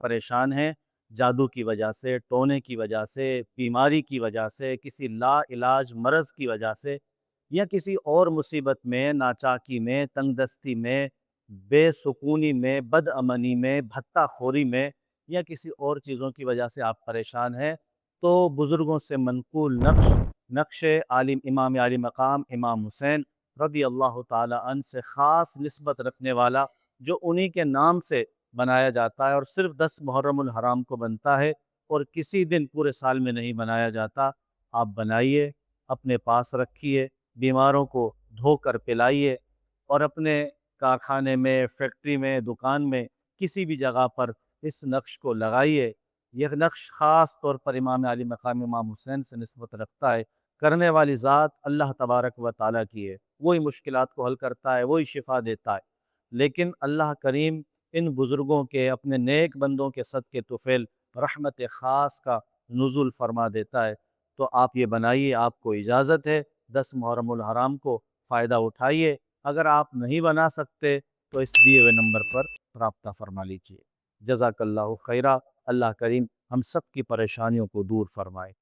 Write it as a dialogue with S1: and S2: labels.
S1: پریشان ہیں جادو کی وجہ سے، ٹونے کی وجہ سے، بیماری کی وجہ سے، کسی لا علاج مرض کی وجہ سے، یا کسی اور مصیبت میں، ناچاکی میں، تنگ دستی میں، بے سکونی میں، بد امنی میں، بھتہ خوری میں، یا کسی اور چیزوں کی وجہ سے آپ پریشان ہیں، تو بزرگوں سے منقول نقش عالم امام عالی مقام امام حسین رضی اللہ تعالی عنہ سے خاص نسبت رکھنے والا، جو انہی کے نام سے بنایا جاتا ہے اور صرف 10 محرم الحرام کو بنتا ہے اور کسی دن پورے سال میں نہیں بنایا جاتا، آپ بنائیے، اپنے پاس رکھیے، بیماروں کو دھو کر پلائیے، اور اپنے کارخانے میں، فیکٹری میں، دکان میں، کسی بھی جگہ پر اس نقش کو لگائیے۔ یہ نقش خاص طور پر امام علی مقام امام حسین سے نسبت رکھتا ہے۔ کرنے والی ذات اللہ تبارک و تعالیٰ کی ہے، وہی مشکلات کو حل کرتا ہے، وہی شفا دیتا ہے، لیکن اللہ کریم ان بزرگوں کے اپنے نیک بندوں کے صدقے طفیل رحمت خاص کا نزول فرما دیتا ہے۔ تو آپ یہ بنائیے، آپ کو اجازت ہے، 10 محرم الحرام کو فائدہ اٹھائیے۔ اگر آپ نہیں بنا سکتے تو اس دیے ہوئے نمبر پر رابطہ فرما لیجیے۔ جزاک اللہ خیرہ۔ اللہ کریم ہم سب کی پریشانیوں کو دور فرمائے۔